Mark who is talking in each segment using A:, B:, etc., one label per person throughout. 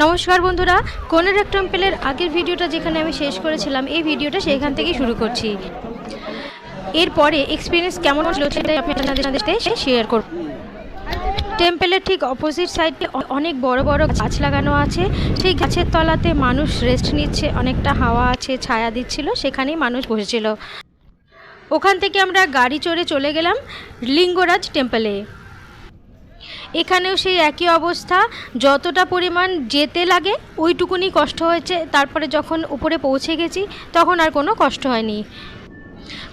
A: নমস্কার বন্ধুরা, কোনেরক টেম্পলের আগের ভিডিওটা যেখানে আমি শেষ করেছিলাম এই ভিডিওটা সেখান থেকেই শুরু করছি। এরপরে এক্সপিরিয়েন্স কেমন ছিল সেটাই আমি আপনাদের সাথে শেয়ার করব। টেম্পলের ঠিক অপোজিট সাইডে অনেক বড় বড় গাছ লাগানো আছে। সেই গাছের তলাতে মানুষ রেস্ট নিচ্ছে, অনেকটা হাওয়া আছে, ছায়া দিচ্ছিল, সেখানেই মানুষ বসেছিল। ওখান থেকে আমরা গাড়ি চড়ে চলে গেলাম লিঙ্গরাজ টেম্পলে। এখানেও সেই একই অবস্থা, যতটা পরিমাণ যেতে লাগে ওইটুকুনি কষ্ট হয়েছে। তারপরে যখন উপরে পৌঁছে গেছি তখন আর কোনো কষ্ট হয়নি।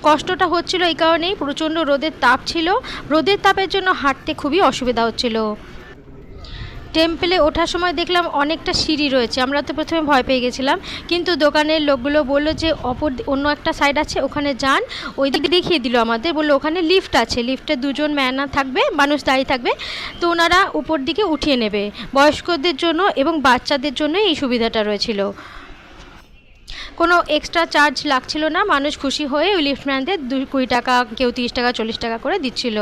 A: কষ্টটা হচ্ছিল এই কারণেই, প্রচণ্ড রোদের তাপ ছিল, রোদের তাপের জন্য হাঁটতে খুবই অসুবিধা হচ্ছিল। টেম্পলে ওঠার সময় দেখলাম অনেকটা সিঁড়ি রয়েছে, আমরা তো প্রথমে ভয় পেয়ে গেছিলাম, কিন্তু দোকানের লোকগুলো বললো যে অন্য একটা সাইড আছে, ওখানে যান। ওই দিকে দেখিয়ে দিল আমাদের, বললো ওখানে লিফট আছে, লিফটে দুজন ম্যানার থাকবে, মানুষ দাঁড়িয়ে থাকবে, তো ওনারা উপর দিকে উঠিয়ে নেবে। বয়স্কদের জন্য এবং বাচ্চাদের জন্য এই সুবিধাটা রয়েছিল, কোনো এক্সট্রা চার্জ লাগছিল না। মানুষ খুশি হয়ে ওই লিফটম্যানদের 20 টাকা, কেউ 30 টাকা, 40 টাকা করে দিচ্ছিল।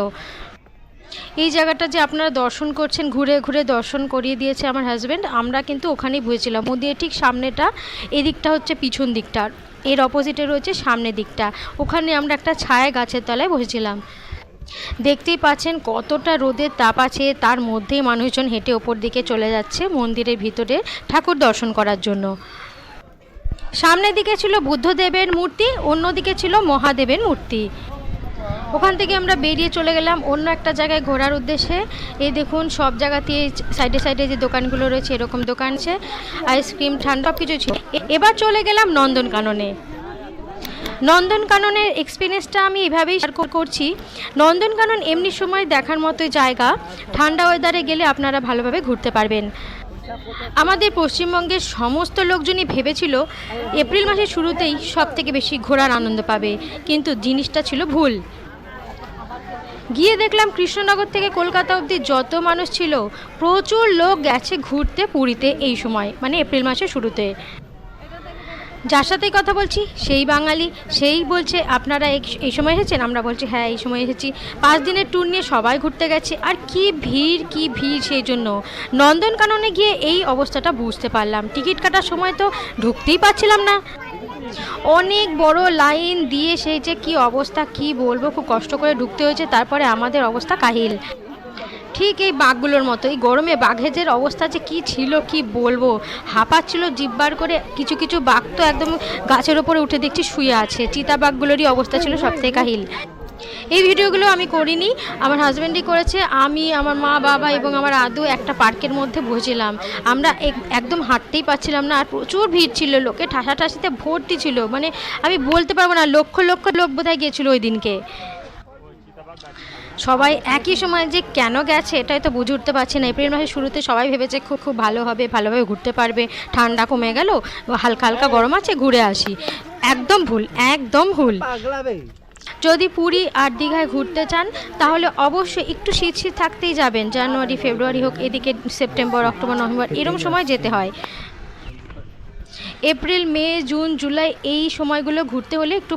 A: এই জায়গাটা যে আপনারা দর্শন করছেন, ঘুরে ঘুরে দর্শন করিয়ে দিয়েছে আমার হাজব্যান্ড। আমরা কিন্তু ওখানেই বসেছিলাম, মন্দিরের ঠিক সামনেটা, এদিকটা হচ্ছে পিছন দিকটা, এর অপোজিটে রয়েছে সামনের দিকটা। ওখানে আমরা একটা ছায়া গাছের তলায় বসেছিলাম। দেখতেই পাচ্ছেন কতটা রোদের তাপ আছে, তার মধ্যেই মানুষজন হেঁটে ওপর দিকে চলে যাচ্ছে মন্দিরের ভিতরে ঠাকুর দর্শন করার জন্য। সামনের দিকে ছিল বুদ্ধদেবের মূর্তি, অন্যদিকে ছিল মহাদেবের মূর্তি। ওখান থেকে আমরা বেরিয়ে চলে গেলাম অন্য একটা জায়গায় ঘোরার উদ্দেশ্যে। এই দেখুন সব জায়গাতে সাইডে সাইডে যে দোকানগুলো রয়েছে, এরকম দোকান আছে, আইসক্রিম, ঠান্ডা, সব কিছু ছিল। এবার চলে গেলাম নন্দনকাননে। নন্দনকাননের এক্সপিরিয়েন্সটা আমি এভাবেই শেয়ার করছি। নন্দনকানন এমনি সময় দেখার মতো জায়গা, ঠান্ডা ওয়েদারে গেলে আপনারা ভালোভাবে ঘুরতে পারবেন। আমাদের পশ্চিমবঙ্গের সমস্ত লোকজনই ভেবেছিল এপ্রিল মাসের শুরুতেই সব থেকে বেশি ঘোরার আনন্দ পাবে, কিন্তু জিনিসটা ছিল ভুল। গিয়ে দেখলাম কৃষ্ণনগর থেকে কলকাতা অবধি যত মানুষ ছিল, প্রচুর লোক গেছে ঘুরতে পুরীতে এই সময়, মানে এপ্রিল মাসের শুরুতে। যার সাথেই কথা বলছি সেই বাঙালি, সেই বলছে আপনারা এই সময় এসেছেন, আমরা বলছি হ্যাঁ এই সময় এসেছি। 5 দিনের ট্যুর নিয়ে সবাই ঘুরতে গেছে, আর কি ভিড়। সেই জন্য নন্দনকাননে গিয়ে এই অবস্থাটা বুঝতে পারলাম। টিকিট কাটার সময় তো ঢুকতেই পারছিলাম না, অনেক বড় লাইন দিয়ে, সেই যে কি অবস্থা কি বলবো, খুব কষ্ট করে ঢুকতে হয়েছে। তারপরে আমাদের অবস্থা কাহিল, ঠিক এই বাঘগুলোর মতো। এই গরমে বাঘেদের অবস্থা যে কি ছিল কি বলবো, হাঁপাচ্ছিল জিব্বার করে। কিছু কিছু বাঘ তো একদম গাছের ওপরে উঠে দেখছি শুয়ে আছে। চিতা বাঘগুলোরই অবস্থা ছিল সবথেকে কাহিল। এই ভিডিওগুলো আমি করিনি, আমার হাজব্যান্ডই করেছে। আমি, আমার মা, বাবা এবং আমার আদু একটা পার্কের মধ্যে বসেছিলাম। আমরা একদম হাঁটতেই পারছিলাম না, আর প্রচুর ভিড় ছিল, লোকে ঠাসাঠাসিতে ভর্তি ছিল, মানে আমি বলতে পারবো না, লক্ষ লক্ষ লোক বোধহয় গিয়েছিল ওই দিনকে। সবাই একই সময় যে কেন গেছে এটাই তো বুঝে উঠতে পারছি না। এপ্রিল মাসের শুরুতে সবাই ভেবেছে খুব ভালো হবে, ভালোভাবে ঘুরতে পারবে, ঠান্ডা কমে গেল, হালকা হালকা গরম আছে, ঘুরে আসি। একদম ভুল, একদম ভুল। যদি পুরী আর দীঘায় ঘুরতে চান তাহলে অবশ্যই একটু শীত থাকতেই যাবেন। জানুয়ারি, ফেব্রুয়ারি হোক, এদিকে সেপ্টেম্বর, অক্টোবর, নভেম্বর এরকম সময় যেতে হয়। এপ্রিল, মে, জুন, জুলাই এই সময়গুলো ঘুরতে হলে একটু